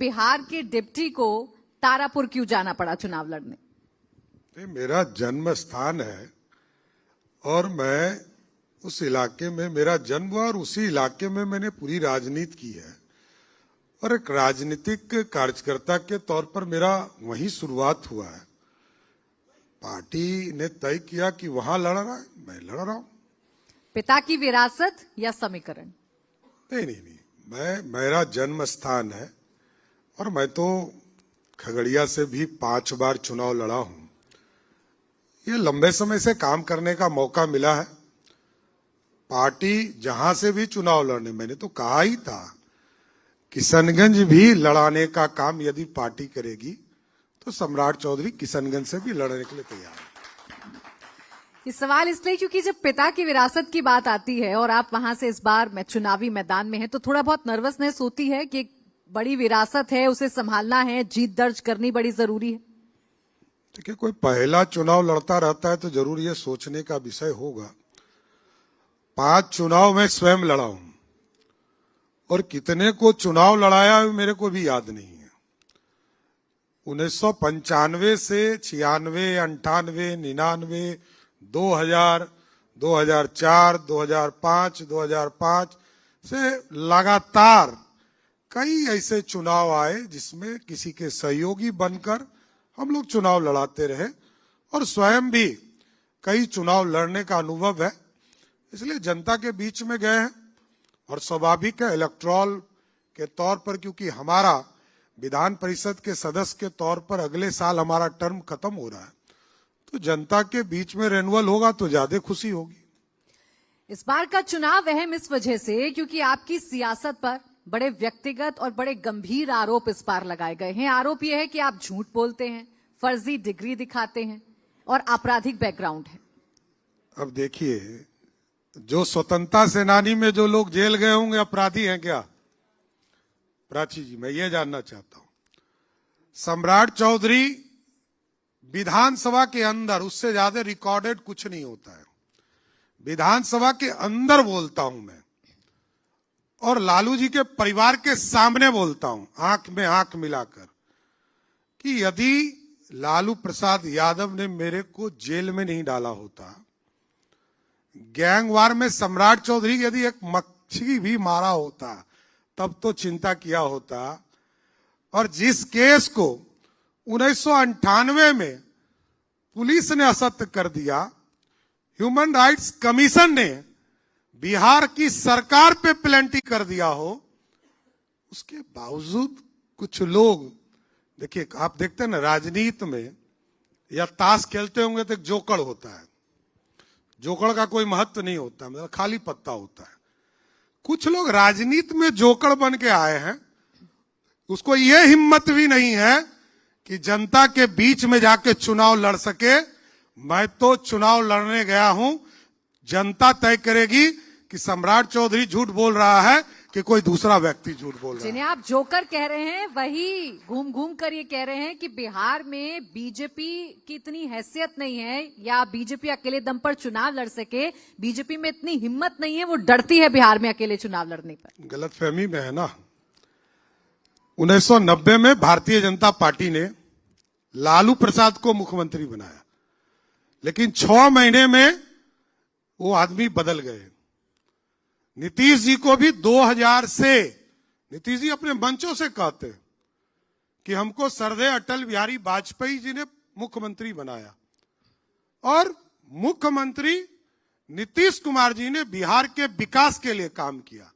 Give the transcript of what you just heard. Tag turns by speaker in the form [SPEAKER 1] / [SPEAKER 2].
[SPEAKER 1] बिहार के डिप्टी को तारापुर क्यों जाना पड़ा चुनाव लड़ने?
[SPEAKER 2] मेरा जन्म स्थान है और मैं उस इलाके में, मेरा जन्म हुआ और उसी इलाके में मैंने पूरी राजनीति की है और एक राजनीतिक कार्यकर्ता के तौर पर मेरा वहीं शुरुआत हुआ है। पार्टी ने तय किया कि वहां लड़ रहा है, मैं लड़ रहा हूं।
[SPEAKER 1] पिता की विरासत या समीकरण?
[SPEAKER 2] नहीं, मेरा जन्म स्थान है और मैं तो खगड़िया से भी 5 बार चुनाव लड़ा हूं। ये लंबे समय से काम करने का मौका मिला है। पार्टी जहां से भी चुनाव लड़ने, मैंने तो कहा ही था किशनगंज भी लड़ाने का काम यदि पार्टी करेगी तो सम्राट चौधरी किशनगंज से भी लड़ने के लिए तैयार है।
[SPEAKER 1] ये सवाल इसलिए क्योंकि जब पिता की विरासत की बात आती है और आप वहां से इस बार मैं चुनावी मैदान में हैं तो थोड़ा बहुत नर्वसनेस होती है कि एक बड़ी विरासत है, उसे संभालना है, जीत दर्ज करनी बड़ी जरूरी है।
[SPEAKER 2] देखिए, कोई पहला चुनाव लड़ता रहता है तो जरूर ये सोचने का विषय होगा। 5 चुनाव मैं स्वयं लड़ा हूं और कितने को चुनाव लड़ाया मेरे को भी याद नहीं है। 1995 से 96, 98, 99, 2000, 2004, 2005, 2005 से लगातार कई ऐसे चुनाव आए जिसमें किसी के सहयोगी बनकर हम लोग चुनाव लड़ाते रहे और स्वयं भी कई चुनाव लड़ने का अनुभव है। इसलिए जनता के बीच में गए हैं और स्वाभाविक है इलेक्टोरल के तौर पर, क्योंकि हमारा विधान परिषद के सदस्य के तौर पर अगले साल हमारा टर्म खत्म हो रहा है, तो जनता के बीच में रेन्युअल होगा तो ज्यादा खुशी होगी।
[SPEAKER 1] इस बार का चुनाव अहम इस वजह से क्योंकि आपकी सियासत पर बड़े व्यक्तिगत और बड़े गंभीर आरोप इस बार लगाए गए हैं। आरोप यह है कि आप झूठ बोलते हैं, फर्जी डिग्री दिखाते हैं और आपराधिक बैकग्राउंड है।
[SPEAKER 2] अब देखिए, जो स्वतंत्रता सेनानी में जो लोग जेल गए होंगे अपराधी हैं क्या? प्राची जी, मैं ये जानना चाहता हूं। सम्राट चौधरी विधानसभा के अंदर, उससे ज्यादा रिकॉर्डेड कुछ नहीं होता है, विधानसभा के अंदर बोलता हूं मैं और लालू जी के परिवार के सामने बोलता हूं, आंख में आंख मिलाकर, कि यदि लालू प्रसाद यादव ने मेरे को जेल में नहीं डाला होता, गैंगवार में सम्राट चौधरी यदि एक मच्छी भी मारा होता तब तो चिंता किया होता। और जिस केस को 1998 में पुलिस ने असत्य कर दिया, ह्यूमन राइट्स कमीशन ने बिहार की सरकार पे प्लेंटी कर दिया हो, उसके बावजूद कुछ लोग, देखिए आप देखते हैं ना राजनीति में या ताश खेलते होंगे तो एक जोकड़ होता है, जोकड़ का कोई महत्व नहीं होता, मतलब खाली पत्ता होता है। कुछ लोग राजनीति में जोकड़ बन के आए हैं, उसको यह हिम्मत भी नहीं है कि जनता के बीच में जाके चुनाव लड़ सके। मैं तो चुनाव लड़ने गया हूं, जनता तय करेगी कि सम्राट चौधरी झूठ बोल रहा है कि कोई दूसरा व्यक्ति झूठ बोल रहा है।
[SPEAKER 1] जिन्हें आप जोकर कह रहे हैं वही घूम घूम कर ये कह रहे हैं कि बिहार में बीजेपी की इतनी हैसियत नहीं है या बीजेपी अकेले दम पर चुनाव लड़ सके, बीजेपी में इतनी हिम्मत नहीं है, वो डरती है बिहार में अकेले चुनाव लड़ने पर।
[SPEAKER 2] गलतफहमी में है ना। 1990 में भारतीय जनता पार्टी ने लालू प्रसाद को मुख्यमंत्री बनाया, लेकिन 6 महीने में वो आदमी बदल गए। नीतीश जी को भी 2000 से, नीतीश जी अपने मंचों से कहते हैं कि हमको सरदे अटल बिहारी वाजपेयी जी ने मुख्यमंत्री बनाया और मुख्यमंत्री नीतीश कुमार जी ने बिहार के विकास के लिए काम किया।